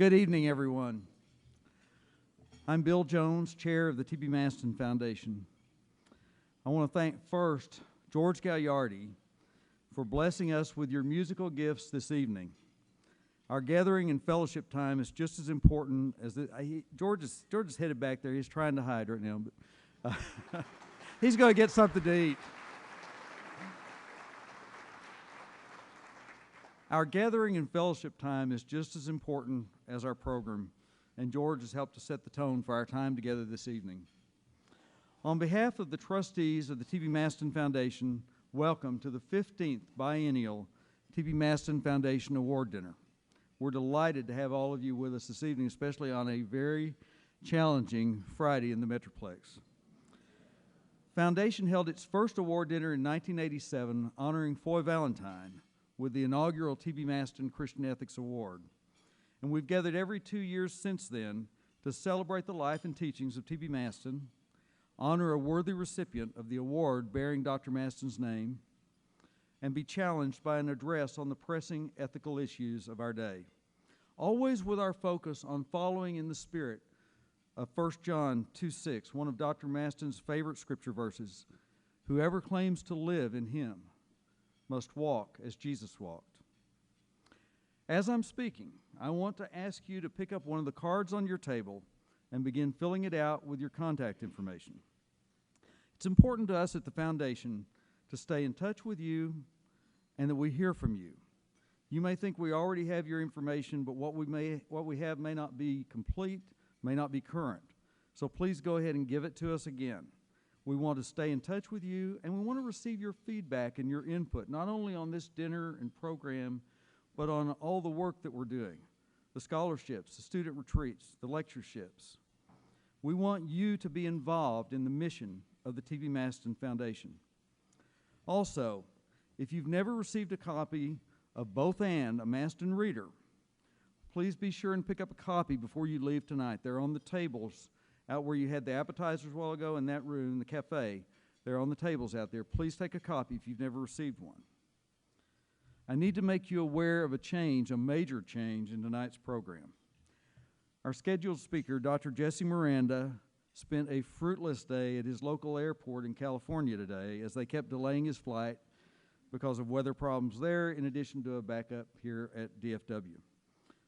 Good evening, everyone. I'm Bill Jones, chair of the T.B. Maston Foundation. I want to thank first George Gagliardi for blessing us with your musical gifts this evening. Our gathering and fellowship time is just as important as George is headed back there. He's trying to hide right now, but he's going to get something to eat. Our gathering and fellowship time is just as important as our program, and George has helped to set the tone for our time together this evening. On behalf of the trustees of the T.B. Maston Foundation, welcome to the 15th Biennial T.B. Maston Foundation Award Dinner. We're delighted to have all of you with us this evening, especially on a very challenging Friday in the Metroplex. Foundation held its first award dinner in 1987, honoring Foy Valentine with the inaugural T.B. Maston Christian Ethics Award. And we've gathered every 2 years since then to celebrate the life and teachings of T.B. Maston, honor a worthy recipient of the award bearing Dr. Maston's name, and be challenged by an address on the pressing ethical issues of our day. Always with our focus on following in the spirit of 1 John 2:6, one of Dr. Maston's favorite scripture verses, "Whoever claims to live in him must walk as Jesus walked." As I'm speaking, I want to ask you to pick up one of the cards on your table and begin filling it out with your contact information. It's important to us at the Foundation to stay in touch with you and that we hear from you. You may think we already have your information, but what we have may not be complete, may not be current. So please go ahead and give it to us again. We want to stay in touch with you, and we want to receive your feedback and your input, not only on this dinner and program, but on all the work that we're doing, the scholarships, the student retreats, the lectureships. We want you to be involved in the mission of the T.B. Maston Foundation. Also, if you've never received a copy of both and a Maston Reader, please be sure and pick up a copy before you leave tonight. They're on the tables out where you had the appetizers a while ago in that room, the cafe. They're on the tables out there. Please take a copy if you've never received one. I need to make you aware of a major change in tonight's program. Our scheduled speaker, Dr. Jesse Miranda, spent a fruitless day at his local airport in California today as they kept delaying his flight because of weather problems there, in addition to a backup here at DFW.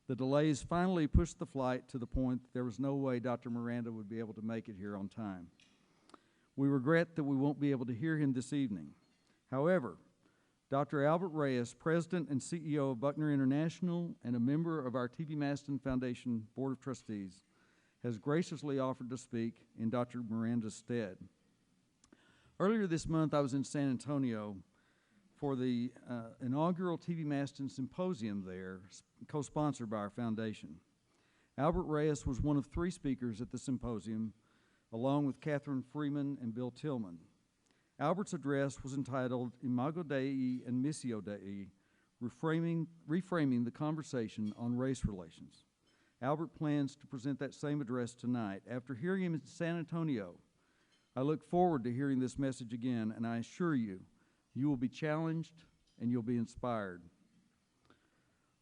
The delays finally pushed the flight to the point that there was no way Dr. Miranda would be able to make it here on time. We regret that we won't be able to hear him this evening. However, Dr. Albert Reyes, President and CEO of Buckner International and a member of our T.B. Maston Foundation Board of Trustees, has graciously offered to speak in Dr. Miranda's stead. Earlier this month, I was in San Antonio for the inaugural T.B. Maston Symposium there, co-sponsored by our foundation. Albert Reyes was one of 3 speakers at the symposium, along with Catherine Freeman and Bill Tillman. Albert's address was entitled Imago Dei and Missio Dei, reframing the conversation on race relations. Albert plans to present that same address tonight. After hearing him in San Antonio, I look forward to hearing this message again, and I assure you, you will be challenged and you'll be inspired.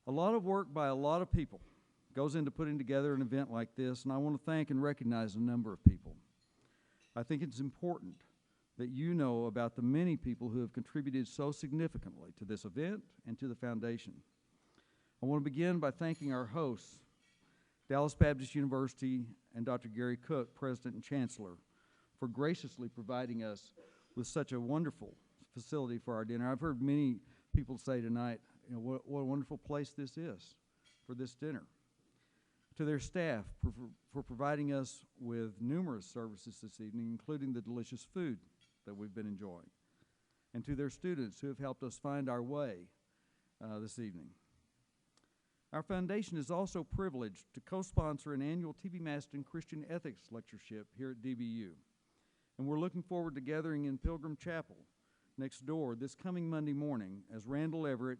A lot of work by a lot of people goes into putting together an event like this, and I want to thank and recognize a number of people. I think it's important that you know about the many people who have contributed so significantly to this event and to the foundation. I want to begin by thanking our hosts, Dallas Baptist University and Dr. Gary Cook, President and Chancellor, for graciously providing us with such a wonderful facility for our dinner. I've heard many people say tonight, what a wonderful place this is for this dinner. To their staff for providing us with numerous services this evening, including the delicious food that we've been enjoying. And to their students who have helped us find our way this evening. Our foundation is also privileged to co-sponsor an annual T.B. Maston Christian Ethics Lectureship here at DBU. And we're looking forward to gathering in Pilgrim Chapel next door this coming Monday morning as Randall Everett,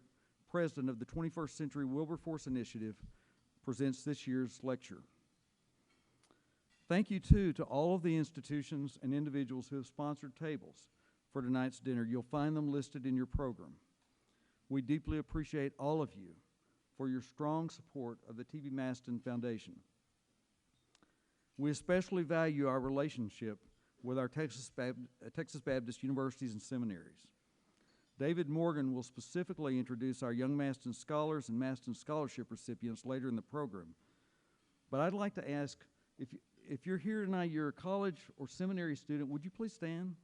president of the 21st Century Wilberforce Initiative, presents this year's lecture. Thank you, too, to all of the institutions and individuals who have sponsored tables for tonight's dinner. You'll find them listed in your program. We deeply appreciate all of you for your strong support of the T.B. Maston Foundation. We especially value our relationship with our Texas Baptist universities and seminaries. David Morgan will specifically introduce our Young Maston Scholars and Maston Scholarship recipients later in the program. But I'd like to ask, if you're here tonight, you're a college or seminary student, would you please stand?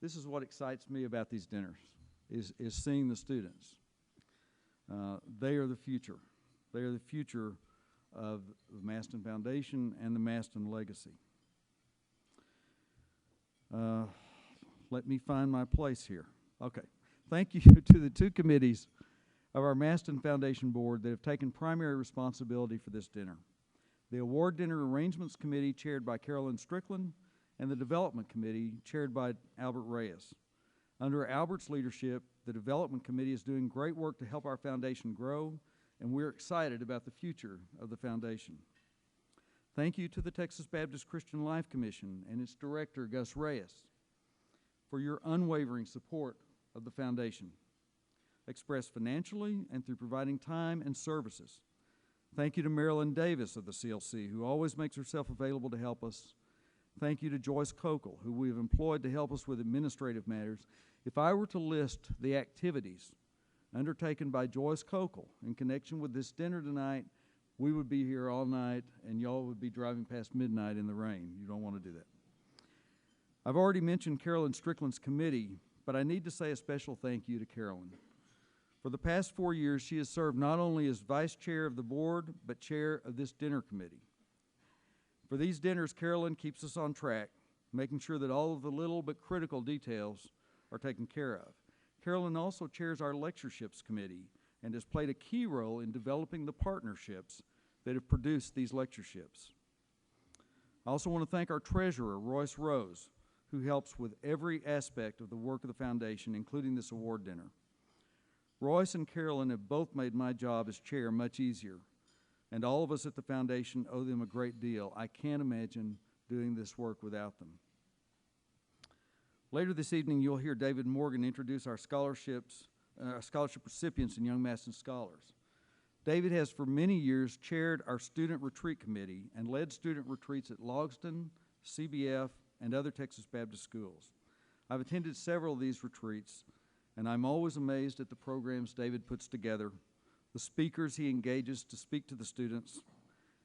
This is what excites me about these dinners, is seeing the students. They are the future. They are the future of the Maston Foundation and the Maston legacy. Let me find my place here. Okay. Thank you to the two committees of our Maston Foundation Board that have taken primary responsibility for this dinner. The Award Dinner Arrangements Committee, chaired by Carolyn Strickland, and the Development Committee, chaired by Albert Reyes. Under Albert's leadership, the Development Committee is doing great work to help our foundation grow, and we're excited about the future of the foundation. Thank you to the Texas Baptist Christian Life Commission and its director, Gus Reyes, for your unwavering support of the foundation, expressed financially and through providing time and services. Thank you to Marilyn Davis of the CLC, who always makes herself available to help us. Thank you to Joyce Kokel, who we have employed to help us with administrative matters. If I were to list the activities undertaken by Joyce Kokel in connection with this dinner tonight, we would be here all night and y'all would be driving past midnight in the rain. You don't want to do that. I've already mentioned Carolyn Strickland's committee, but I need to say a special thank you to Carolyn. For the past 4 years, she has served not only as vice chair of the board, but chair of this dinner committee. For these dinners, Carolyn keeps us on track, making sure that all of the little but critical details are taken care of. Carolyn also chairs our lectureships committee and has played a key role in developing the partnerships that have produced these lectureships. I also want to thank our treasurer, Royce Rose, who helps with every aspect of the work of the foundation, including this award dinner. Royce and Carolyn have both made my job as chair much easier, and all of us at the foundation owe them a great deal. I can't imagine doing this work without them. Later this evening, you'll hear David Morgan introduce our scholarship recipients and Young Maston Scholars. David has for many years chaired our student retreat committee and led student retreats at Logsdon, CBF, and other Texas Baptist schools. I've attended several of these retreats, and I'm always amazed at the programs David puts together, the speakers he engages to speak to the students,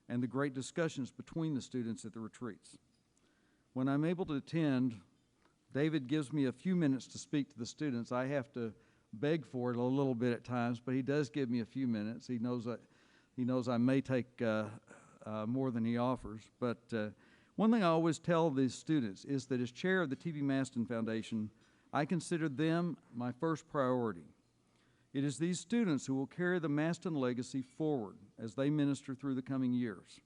and the great discussions between the students at the retreats. When I'm able to attend, David gives me a few minutes to speak to the students. I have to beg for it a little bit at times, but he does give me a few minutes. He knows I may take more than he offers. But one thing I always tell these students is that as chair of the T.B. Maston Foundation, I consider them my first priority. It is these students who will carry the Maston legacy forward as they minister through the coming years.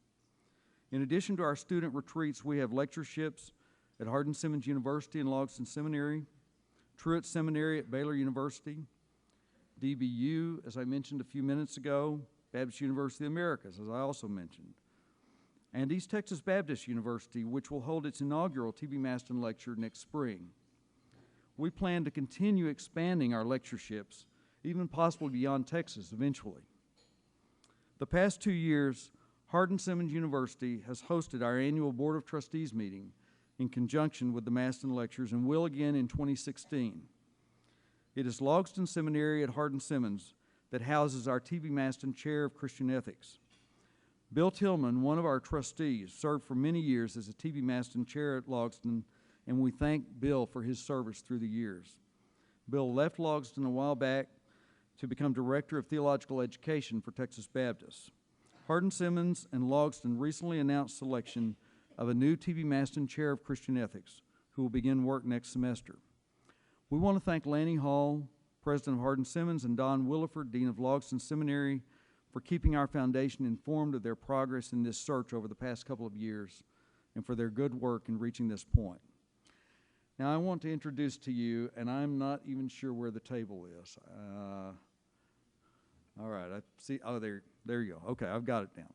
In addition to our student retreats, we have lectureships at Hardin-Simmons University and Logsdon Seminary, Truett Seminary at Baylor University, DBU, as I mentioned a few minutes ago, Baptist University of the Americas, as I also mentioned, and East Texas Baptist University, which will hold its inaugural T.B. Maston lecture next spring. We plan to continue expanding our lectureships, even possibly beyond Texas eventually. The past 2 years, Hardin-Simmons University has hosted our annual Board of Trustees meeting in conjunction with the Maston Lectures and will again in 2016. It is Logsdon Seminary at Hardin-Simmons that houses our T.B. Maston Chair of Christian Ethics. Bill Tillman, one of our trustees, served for many years as a T.B. Maston Chair at Logsdon, and we thank Bill for his service through the years. Bill left Logsdon a while back to become Director of Theological Education for Texas Baptist. Hardin-Simmons and Logsdon recently announced selection of a new T.B. Maston Chair of Christian Ethics, who will begin work next semester. We want to thank Lanny Hall, President of Hardin-Simmons, and Don Williford, Dean of Logsdon Seminary, for keeping our foundation informed of their progress in this search over the past couple of years and for their good work in reaching this point. Now, I want to introduce to you, and I'm not even sure where the table is. All right, I see. Oh, there you go. Okay, I've got it down.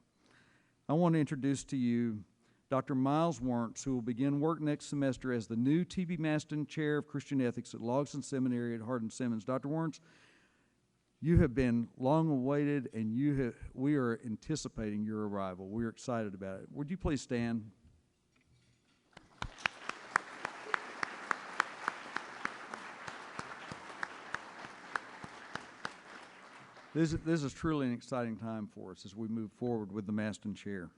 I want to introduce to you Dr. Miles Wernz, who will begin work next semester as the new T.B. Maston Chair of Christian Ethics at Logsdon Seminary at Hardin-Simmons. Dr. Wernz, you have been long awaited, and we are anticipating your arrival. We're excited about it. Would you please stand? This is truly an exciting time for us as we move forward with the Maston Chair.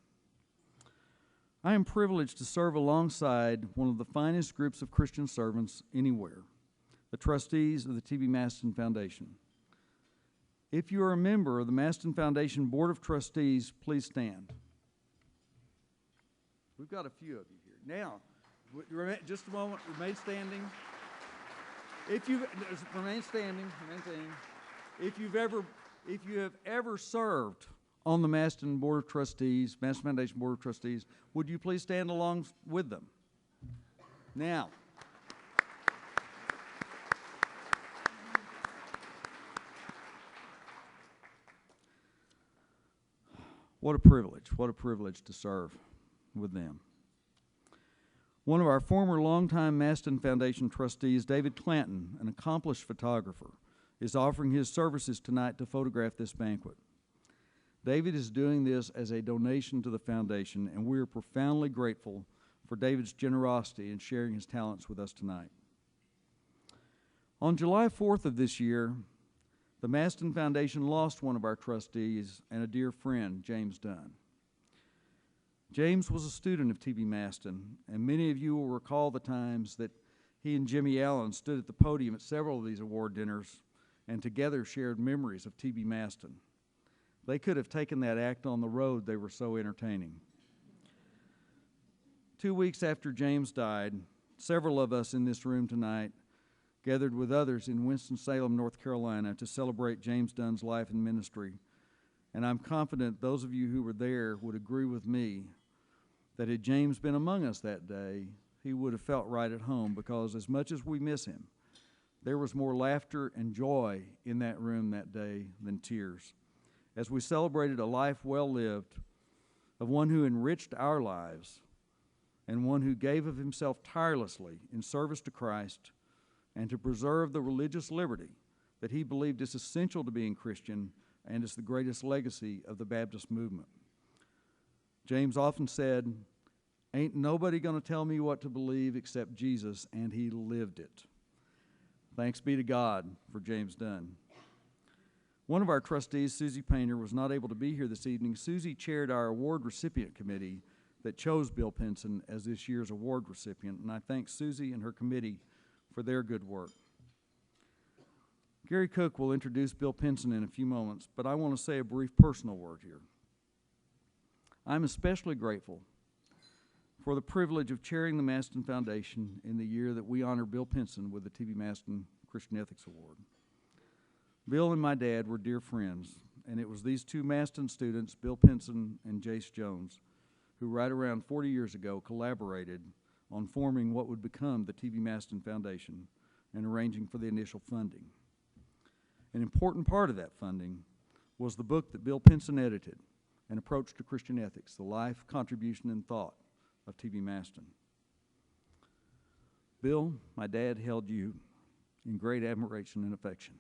I am privileged to serve alongside one of the finest groups of Christian servants anywhere, the trustees of the T.B. Maston Foundation. If you are a member of the Maston Foundation Board of Trustees, please stand. We've got a few of you here. Now, just a moment, remain standing. Remain standing. If you have ever served on the Maston Board of Trustees, Maston Foundation Board of Trustees, would you please stand along with them? Now, what a privilege to serve with them. One of our former longtime Maston Foundation trustees, David Clanton, an accomplished photographer, is offering his services tonight to photograph this banquet. David is doing this as a donation to the foundation, and we are profoundly grateful for David's generosity in sharing his talents with us tonight. On July 4th of this year, the Maston Foundation lost one of our trustees and a dear friend, James Dunn. James was a student of T.B. Maston, and many of you will recall the times that he and Jimmy Allen stood at the podium at several of these award dinners and together shared memories of T.B. Maston. They could have taken that act on the road, they were so entertaining. 2 weeks after James died, several of us in this room tonight gathered with others in Winston-Salem, North Carolina, to celebrate James Dunn's life and ministry. And I'm confident those of you who were there would agree with me that had James been among us that day, he would have felt right at home, because as much as we miss him, there was more laughter and joy in that room that day than tears, as we celebrated a life well lived of one who enriched our lives and one who gave of himself tirelessly in service to Christ and to preserve the religious liberty that he believed is essential to being Christian and is the greatest legacy of the Baptist movement. James often said, "Ain't nobody going to tell me what to believe except Jesus," and he lived it. Thanks be to God for James Dunn. One of our trustees, Susie Painter, was not able to be here this evening. Susie chaired our award recipient committee that chose Bill Pinson as this year's award recipient, and I thank Susie and her committee for their good work. Gary Cook will introduce Bill Pinson in a few moments, but I want to say a brief personal word here. I'm especially grateful for the privilege of chairing the Maston Foundation in the year that we honor Bill Pinson with the T.B. Maston Christian Ethics Award. Bill and my dad were dear friends, and it was these two Maston students, Bill Pinson and Jace Jones, who right around 40 years ago collaborated on forming what would become the T.B. Maston Foundation and arranging for the initial funding. An important part of that funding was the book that Bill Pinson edited, An Approach to Christian Ethics, The Life, Contribution, and Thought of T.B. Maston. Bill, my dad held you in great admiration and affection.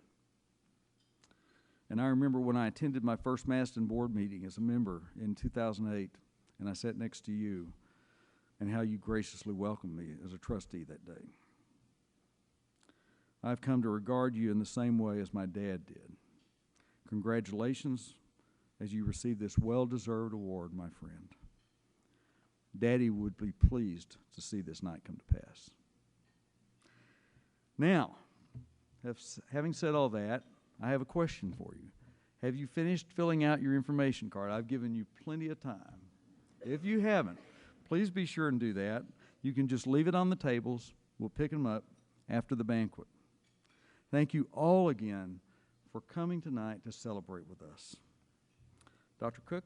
And I remember when I attended my first Maston board meeting as a member in 2008, and I sat next to you, and how you graciously welcomed me as a trustee that day. I've come to regard you in the same way as my dad did. Congratulations as you receive this well-deserved award, my friend. Daddy would be pleased to see this night come to pass. Now, having said all that, I have a question for you. Have you finished filling out your information card? I've given you plenty of time. If you haven't, please be sure and do that. You can just leave it on the tables. We'll pick them up after the banquet. Thank you all again for coming tonight to celebrate with us. Dr. Cook?